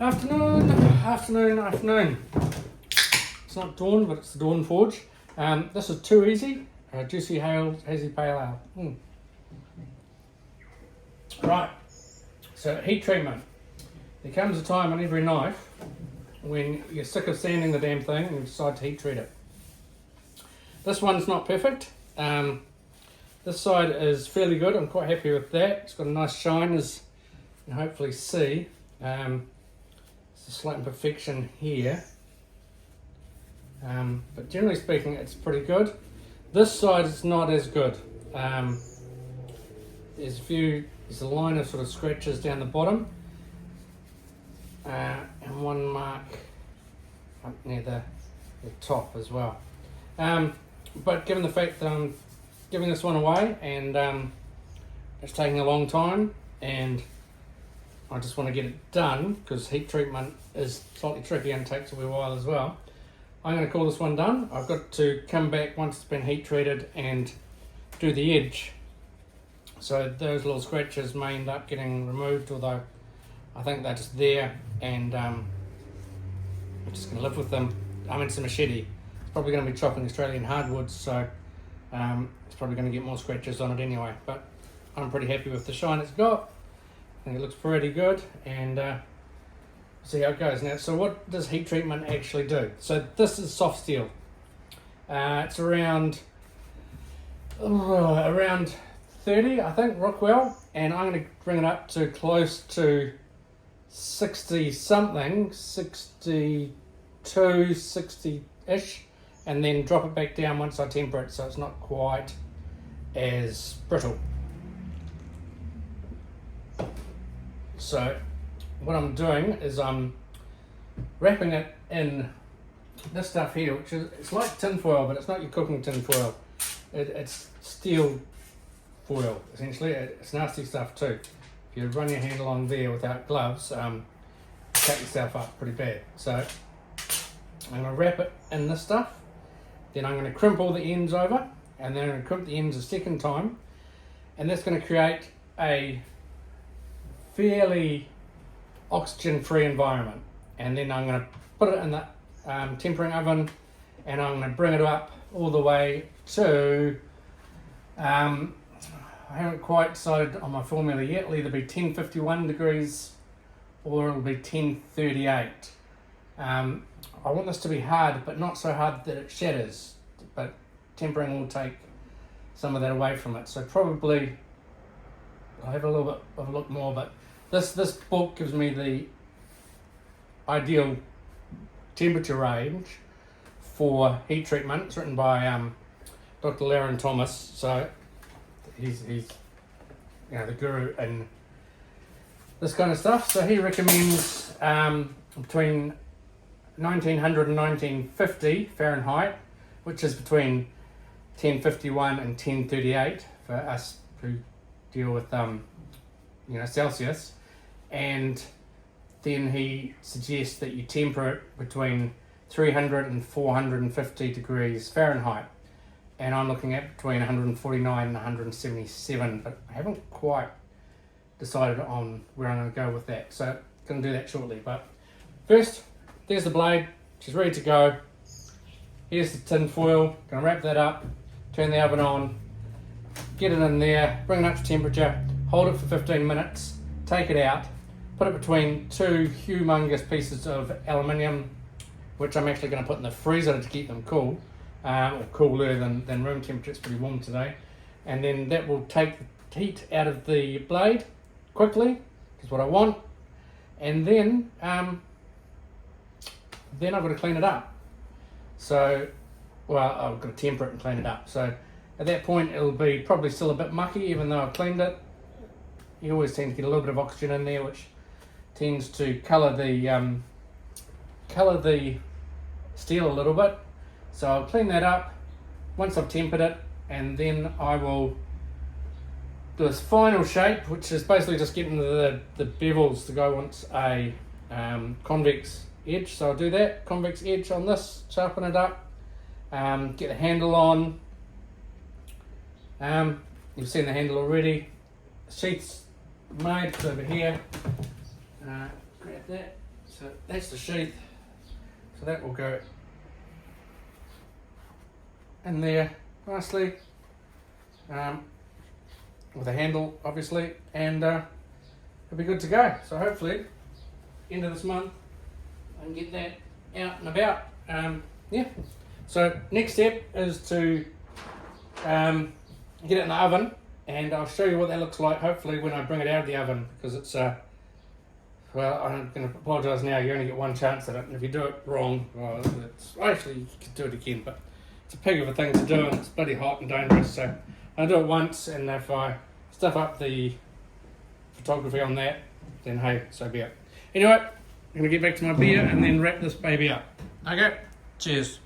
Afternoon. It's not dawn, but it's the Dawn Forge. This is Too Easy, Juicy Hazy Pale Ale. Right, so heat treatment. There comes a time on every knife when you're sick of sanding the damn thing and you decide to heat treat it. This one's not perfect. This side is fairly good. I'm quite happy with that. It's got a nice shine, as you can hopefully see. It's a slight imperfection here. But generally speaking, it's pretty good. This side is not as good. There's a line of sort of scratches down the bottom, and one mark up near the top as well. But given the fact that I'm giving this one away and it's taking a long time and I just want to get it done because heat treatment is slightly tricky and takes a wee while as well, I'm going to call this one done. I've got to come back once it's been heat treated and do the edge. So those little scratches may end up getting removed, although I think they're just there and I'm just going to live with them. I mean, it's a machete. It's probably going to be chopping Australian hardwoods, so it's probably going to get more scratches on it anyway. But I'm pretty happy with the shine it's got. I think it looks pretty good, and see how it goes. Now, so what does heat treatment actually do? So this is soft steel. It's around 30, I think, Rockwell, and I'm going to bring it up to close to 60 something, 62, 60-ish, and then drop it back down once I temper it so it's not quite as brittle. So what I'm doing is I'm wrapping it in this stuff here, which is, it's like tin foil, but it's not your cooking tin foil. It's steel foil, essentially. It's nasty stuff too. If you run your hand along there without gloves, you cut yourself up pretty bad. So I'm going to wrap it in this stuff, then I'm going to crimp all the ends over, and then I'm going to crimp the ends a second time, and that's going to create a fairly oxygen-free environment. And then I'm going to put it in the tempering oven, and I'm going to bring it up all the way to I haven't quite decided on my formula yet. It'll either be 1051 degrees or it'll be 1038. I want this to be hard, but not so hard that it shatters, but tempering will take some of that away from it. So probably I'll have a little bit of a look more, but this book gives me the ideal temperature range for heat treatment. It's written by Dr. Laren Thomas, so he's the guru in this kind of stuff. So he recommends between 1900 and 1950 Fahrenheit, which is between 1051 and 1038 for us who deal with Celsius, and then he suggests that you temper it between 300 and 450 degrees Fahrenheit, and I'm looking at between 149 and 177, but I haven't quite decided on where I'm going to go with that, so I'm going to do that shortly. But first, there's the blade, she's ready to go. Here's the tin foil, going to wrap that up, turn the oven on, get it in there, bring it up to temperature, hold it for 15 minutes, take it out, put it between two humongous pieces of aluminium, which I'm actually going to put in the freezer to keep them cool, or cooler than room temperature. It's pretty warm today. And then that will take the heat out of the blade quickly, is what I want. And then I've got to clean it up. So, well, I've got to temper it and clean it up. So at that point, it'll be probably still a bit mucky, even though I've cleaned it. You always tend to get a little bit of oxygen in there, which tends to colour the steel a little bit. So I'll clean that up once I've tempered it, and then I will do this final shape, which is basically just getting the bevels to go onto a convex edge. So I'll do that, convex edge on this, sharpen it up, get the handle on. You've seen the handle already. Sheath's made, it's over here. Grab that, So that's the sheath. So that will go in there nicely, with a handle obviously, and it'll be good to go. So hopefully end of this month I can get that out and about. Yeah. So next step is to get it in the oven, and I'll show you what that looks like hopefully when I bring it out of the oven, because it's well, I'm going to apologise now, you only get one chance at it, and if you do it wrong, well, actually you can do it again, but it's a pig of a thing to do, and it's bloody hot and dangerous, so I'll do it once, and if I stuff up the photography on that, then hey, so be it. Anyway, I'm going to get back to my beer and then wrap this baby up. Okay, cheers.